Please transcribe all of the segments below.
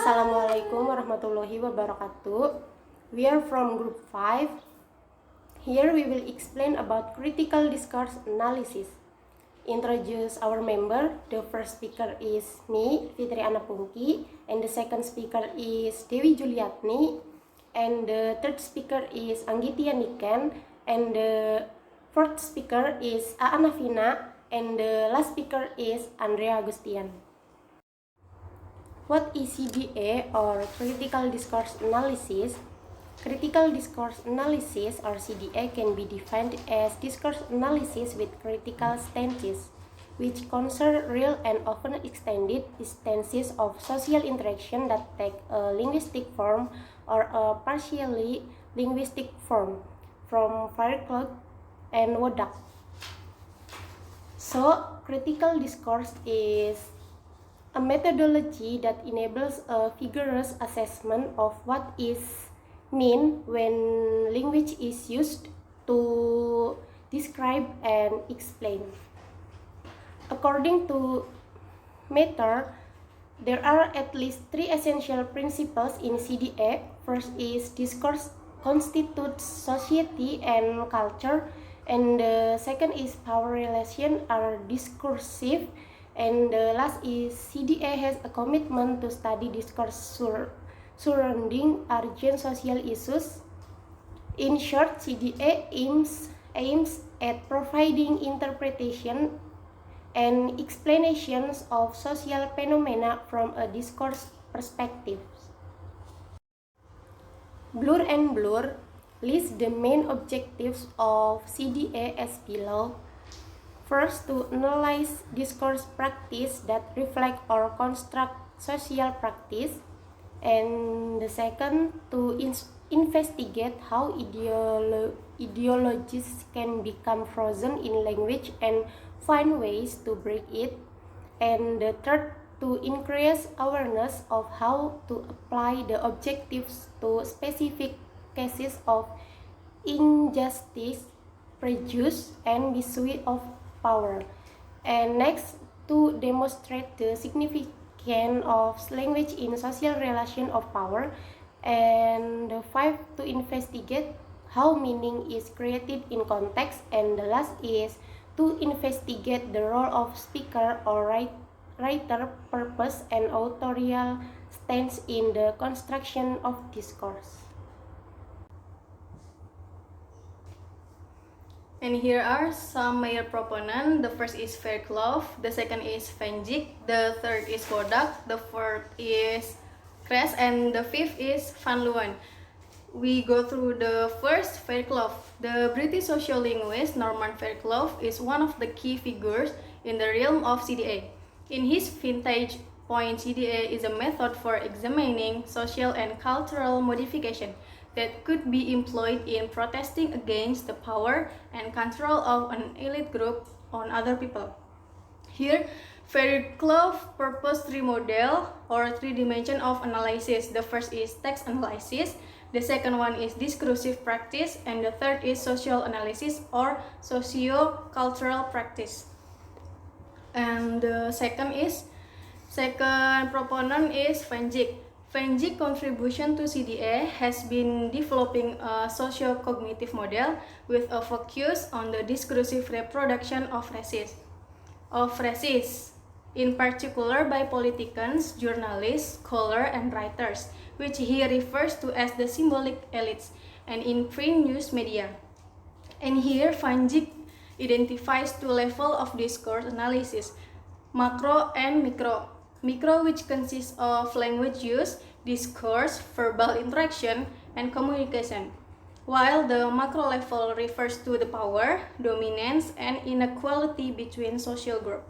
Assalamualaikum warahmatullahi wabarakatuh. We are from group 5. Here we will explain about critical discourse analysis. Introduce our member. The first speaker is me, Fitri Anapungki, and the second speaker is Dewi Juliatni, and the third speaker is Anggitia Niken, and the fourth speaker is Aana Vina, and the last speaker is Andrea Agustian. What is CDA or critical discourse analysis? Critical discourse analysis or CDA can be defined as discourse analysis with critical stances, which concern real and often extended instances of social interaction that take a linguistic form or a partially linguistic form, from Fairclough and Wodak. So, critical discourse is a methodology that enables a vigorous assessment of what is meant when language is used to describe and explain. According to Matter, there are at least 3 essential principles in CDA. First is discourse constitutes society and culture, and the second is power relations are discursive, and the last is CDA has a commitment to study discourse surrounding urgent social issues. In short, CDA aims at providing interpretation and explanations of social phenomena from a discourse perspective. Blur and Blur lists the main objectives of CDA as below. First, to analyze discourse practice that reflect or construct social practice, and the second, to investigate how ideologies can become frozen in language and find ways to break it, and the third, to increase awareness of how to apply the objectives to specific cases of injustice, prejudice, and misuse of power. And next, to demonstrate the significance of language in social relation of power. And the 5, to investigate how meaning is created in context. And the last is to investigate the role of speaker or writer purpose and authorial stance in the construction of discourse. And here are some major proponents. The first is Fairclough, the second is Van Dijk, the third is Wodak, the fourth is Kress, and the fifth is Van Leeuwen. We go through the first, Fairclough. The British sociolinguist Norman Fairclough is one of the key figures in the realm of CDA. In his vintage point, CDA is a method for examining social and cultural modification that could be employed in protesting against the power and control of an elite group on other people. Here, Fairclough proposed 3 models or 3 dimensions of analysis. The first is text analysis, the second one is discursive practice, and the third is social analysis or socio-cultural practice. And the second proponent is Van Dijk. Van Dijk's contribution to CDA has been developing a socio-cognitive model with a focus on the discursive reproduction of races, in particular by politicians, journalists, scholars, and writers, which he refers to as the symbolic elites, and in print news media. And here Van Dijk identifies 2 levels of discourse analysis, macro and micro. Micro, which consists of language use, discourse, verbal interaction, and communication, while the macro level refers to the power, dominance, and inequality between social groups.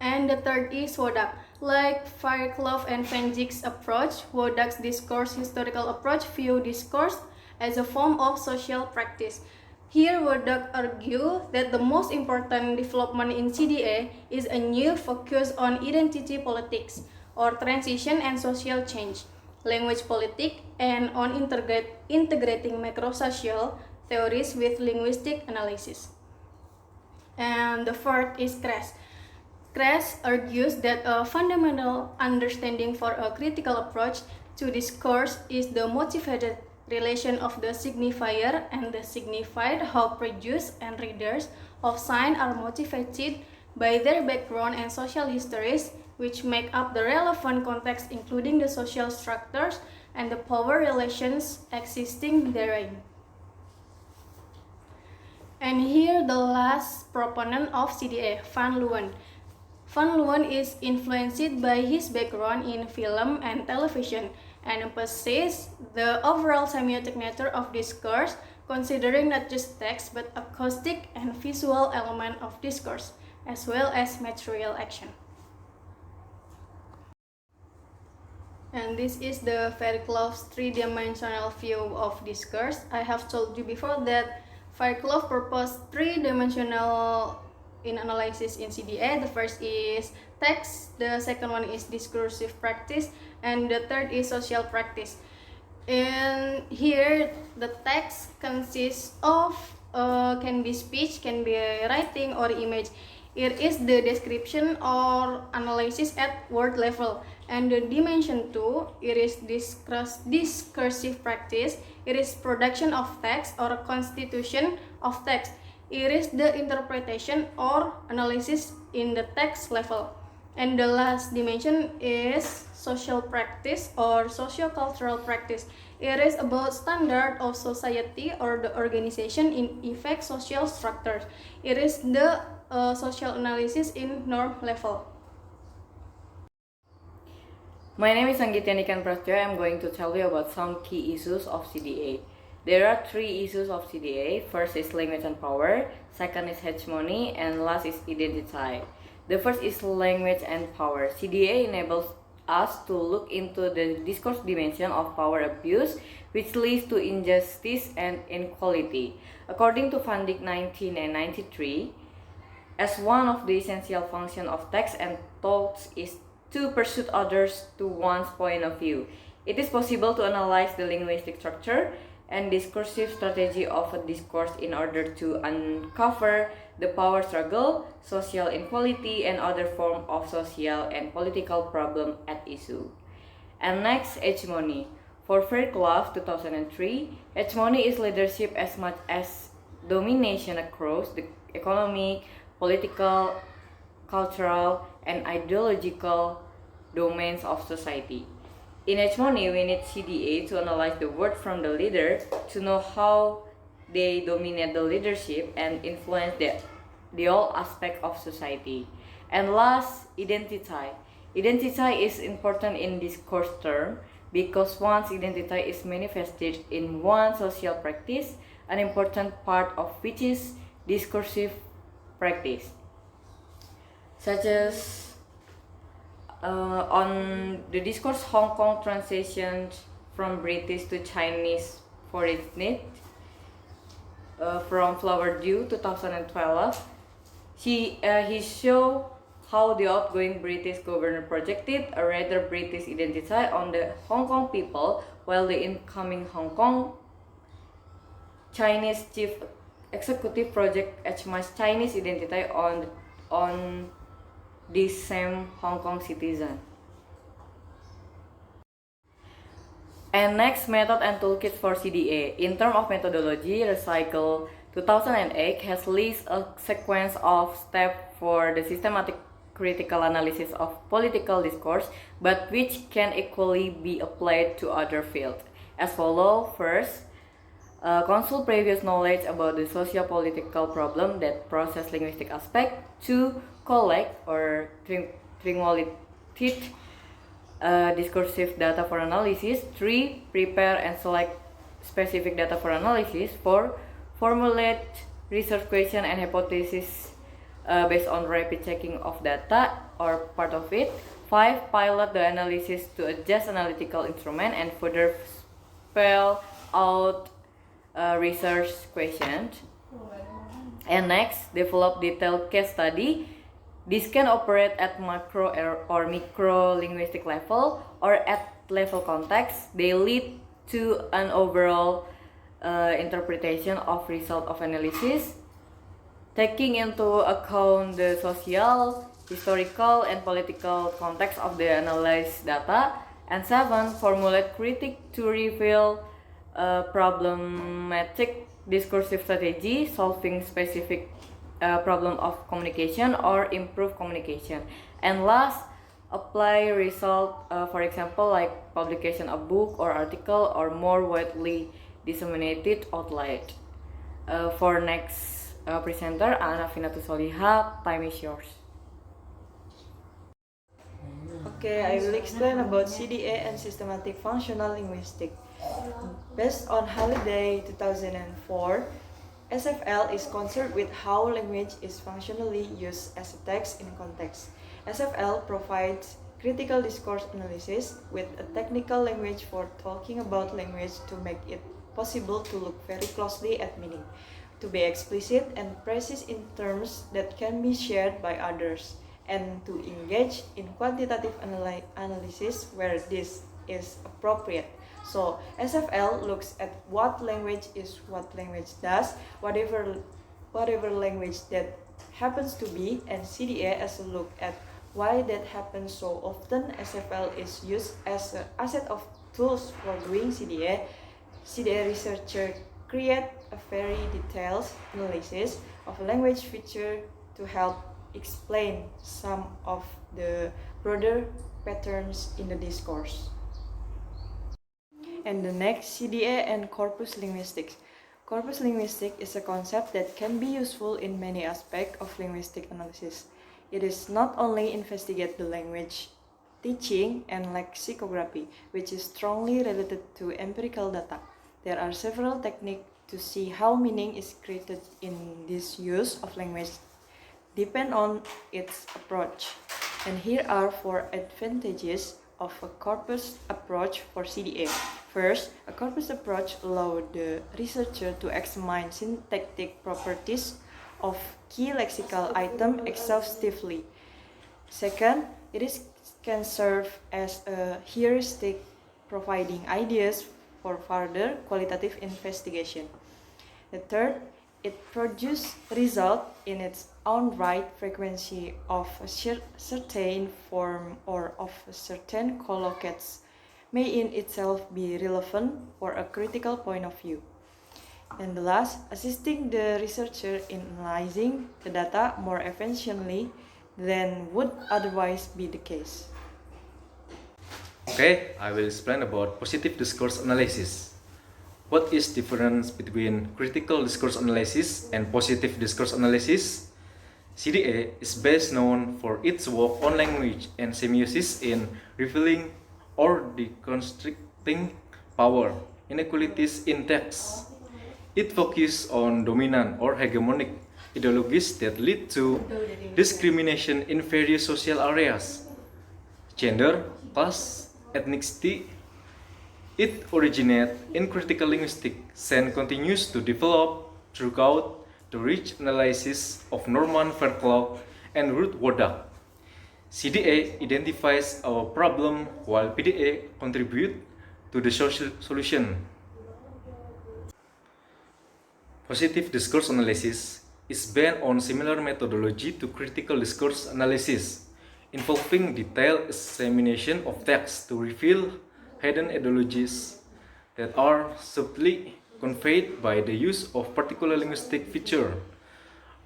And the third is Wodak. Like Fairclough and Van Dijk's approach, Wodak's discourse historical approach views discourse as a form of social practice. Here, Wodak argues that the most important development in CDA is a new focus on identity politics, or transition and social change, language politics, and on integrating macrosocial theories with linguistic analysis. And the fourth is Kress. Kress argues that a fundamental understanding for a critical approach to discourse is the motivated relation of the signifier and the signified, how producers and readers of sign are motivated by their background and social histories, which make up the relevant context, including the social structures and the power relations existing therein. And here the last proponent of CDA, Van Leeuwen. Van Leeuwen is influenced by his background in film and television and emphasizes the overall semiotic nature of discourse, considering not just text but acoustic and visual element of discourse, as well as material action. And this is the very close three-dimensional view of discourse. I have told you before that Fairclough proposed three-dimensional in analysis in CDA. The first is text, the second one is discursive practice, and the third is social practice. And here the text consists of can be speech, can be writing or image. It is the description or analysis at word level. And the dimension 2, it is discursive practice. It is production of text or constitution of text. It is the interpretation or analysis in the text level. And the last dimension is social practice or socio-cultural practice. It is about standard of society or the organization in effect social structures. It is the social analysis in norm level. My name is Anggitya Nikan Prasetyo. I'm going to tell you about some key issues of CDA. There are three issues of CDA. First is language and power, second is hegemony, and last is identity. The first is language and power. CDA enables us to look into the discourse dimension of power abuse, which leads to injustice and inequality. According to Van Dijk 1993, as one of the essential functions of text and thought is to persuade others to one's point of view. It is possible to analyze the linguistic structure and discursive strategy of a discourse in order to uncover the power struggle, social inequality, and other forms of social and political problem at issue. And next, hegemony. For Fairclough 2003, hegemony is leadership as much as domination across the economic, political, cultural, and ideological domains of society. In hegemony, we need CDA to analyze the word from the leader to know how they dominate the leadership and influence the all aspect of society. And last, identity. Identity is important in discourse term because one's identity is manifested in one social practice, an important part of which is discursive practice, such as on the discourse Hong Kong translation from British to Chinese for its need from Flower Dew 2012. He showed how the outgoing British governor projected a rather British identity on the Hong Kong people, while the incoming Hong Kong Chinese chief executive project HMAS Chinese identity on this same Hong Kong citizen. And next, method and toolkit for CDA. In terms of methodology, Recycle 2008 has listed a sequence of steps for the systematic critical analysis of political discourse, but which can equally be applied to other fields. As follows: first, consult previous knowledge about the socio-political problem that process linguistic aspect. 2. Collect or triangulate discursive data for analysis. 3. Prepare and select specific data for analysis. 4. Formulate research question and hypothesis based on rapid checking of data or part of it. 5. Pilot the analysis to adjust analytical instrument and further spell out research questions. And next, develop detailed case study. This can operate at macro or micro linguistic level or at level context. They lead to an overall interpretation of result of analysis. taking into account the social, historical, and political context of the analyzed data. And 7, formulate critique to reveal a problematic discursive strategy, solving specific problem of communication or improve communication. And last, apply result, for example, like publication of book or article or more widely disseminated outlet. For next presenter, Ana Finatu Soliha, time is yours. Okay, I will explain about CDA and systematic functional linguistics. Based on Halliday 2004, SFL is concerned with how language is functionally used as a text in context. SFL provides critical discourse analysis with a technical language for talking about language to make it possible to look very closely at meaning, to be explicit and precise in terms that can be shared by others, and to engage in quantitative analysis where this is appropriate. So SFL looks at what language is, what language does, whatever language that happens to be, and CDA as a look at why that happens so often. SFL is used as a set of tools for doing CDA. CDA researchers create a very detailed analysis of a language feature to help explain some of the broader patterns in the discourse. And the next, CDA and corpus linguistics. Corpus linguistics is a concept that can be useful in many aspects of linguistic analysis. It is not only investigate the language teaching and lexicography, which is strongly related to empirical data. There are several techniques to see how meaning is created in this use of language, depend on its approach. And here are 4 advantages of a corpus approach for CDA. First, a corpus approach allows the researcher to examine syntactic properties of key lexical items exhaustively. Second, can serve as a heuristic, providing ideas for further qualitative investigation. The third, it produces result in its own right, frequency of a certain form or of a certain collocates may in itself be relevant for a critical point of view. And the last, assisting the researcher in analyzing the data more efficiently than would otherwise be the case. Okay, I will explain about positive discourse analysis. What is difference between critical discourse analysis and positive discourse analysis? CDA is best known for its work on language and semiosis in revealing or deconstructing power inequalities in text. It focuses on dominant or hegemonic ideologies that lead to discrimination in various social areas: gender, class, ethnicity. It originated in critical linguistics and continues to develop throughout the rich analysis of Norman Fairclough and Ruth Wodak. CDA identifies our problem while PDA contributes to the social solution. Positive discourse analysis is based on similar methodology to critical discourse analysis, involving detailed examination of text to reveal hidden ideologies that are subtly conveyed by the use of particular linguistic feature.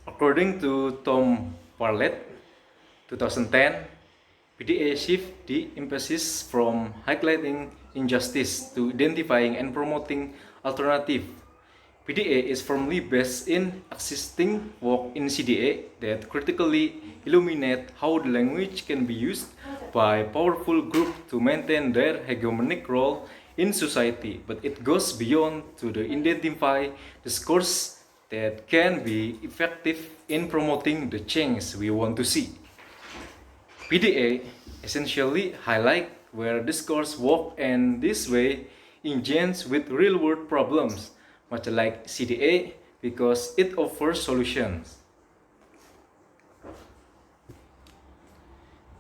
According to Tom Parlett, 2010, PDA shifts the emphasis from highlighting injustice to identifying and promoting alternative. PDA is firmly based in existing work in CDA that critically illuminate how the language can be used by powerful groups to maintain their hegemonic role in society, but it goes beyond to identify discourse that can be effective in promoting the change we want to see. PDA essentially highlight where discourse work and this way engages with real-world problems, much like CDA, because it offers solutions.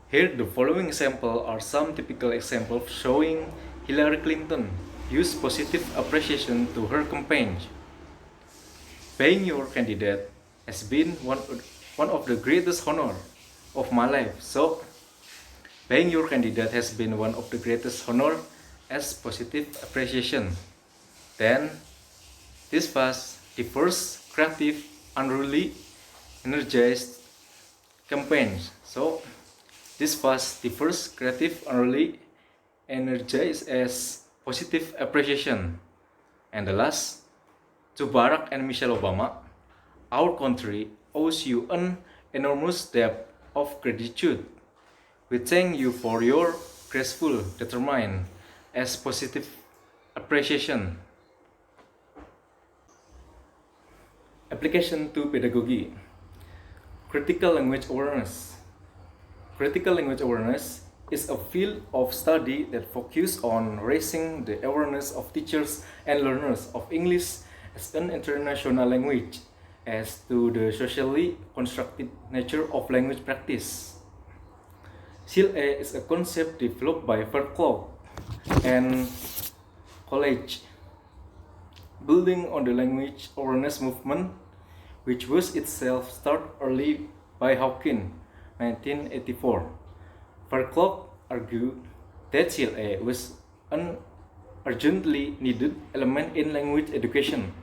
Here, the following examples are some typical examples showing Hillary Clinton used positive appreciation to her campaign. Paying your candidate has been one of the greatest honor of my life. So, being your candidate has been one of the greatest honor as positive appreciation. Then, this was the first creative, unruly, energized campaign. So, this was the first creative, unruly, energized as positive appreciation. And the last, to Barack and Michelle Obama, our country owes you an enormous debt of gratitude. We thank you for your graceful, determined, as positive appreciation. Application to pedagogy. Critical language awareness. Critical language awareness is a field of study that focuses on raising the awareness of teachers and learners of English as an international language, as to the socially constructed nature of language practice. SIL-A is a concept developed by Fairclough and College, building on the language awareness movement, which was itself started early by Hawking, 1984. Fairclough argued that SIL-A was an urgently needed element in language education.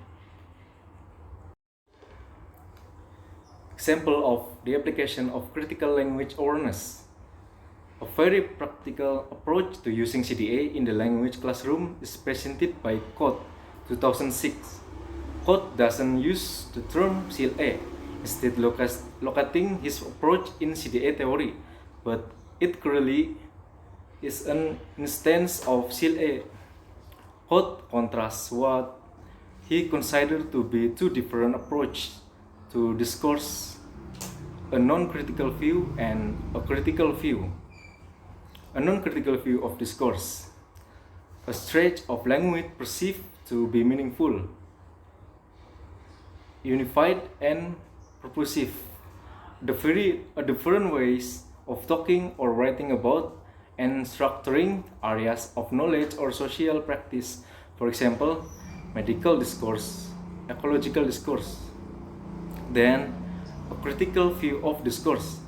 Example of the application of critical language awareness. A very practical approach to using CDA in the language classroom is presented by Code 2006. Code doesn't use the term SIL-A, instead locating his approach in CDA theory, but it clearly is an instance of SIL-A. Code contrasts what he considered to be two different approaches to discourse, a non-critical view and a critical view. A non-critical view of discourse, a stretch of language perceived to be meaningful, unified and purposive. Different ways of talking or writing about and structuring areas of knowledge or social practice, for example, medical discourse, ecological discourse. Then, a critical view of discourse,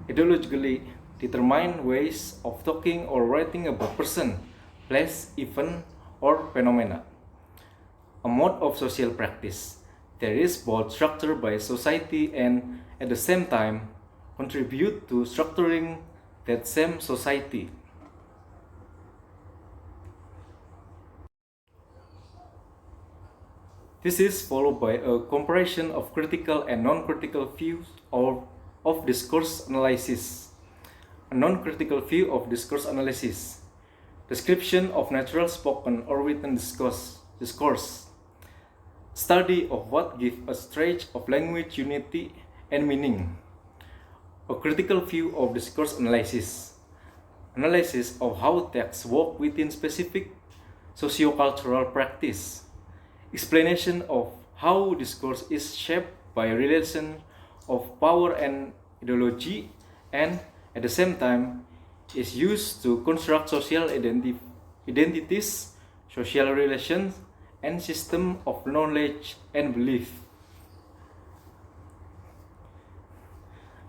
ideologically determine ways of talking or writing about person, place, event, or phenomena. A mode of social practice that is both structured by society and at the same time contribute to structuring that same society. This is followed by a comparison of critical and non-critical views of discourse analysis. A non-critical view of discourse analysis. Description of natural spoken or written discourse. Study of what gives a stretch of language unity and meaning. A critical view of discourse analysis. Analysis of how texts work within specific sociocultural practice. Explanation of how discourse is shaped by relation of power and ideology, and at the same time is used to construct social identities, social relations, and system of knowledge and belief.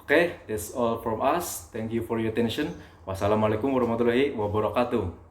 Okay, that's all from us. Thank you for your attention. Wassalamualaikum warahmatullahi wabarakatuh.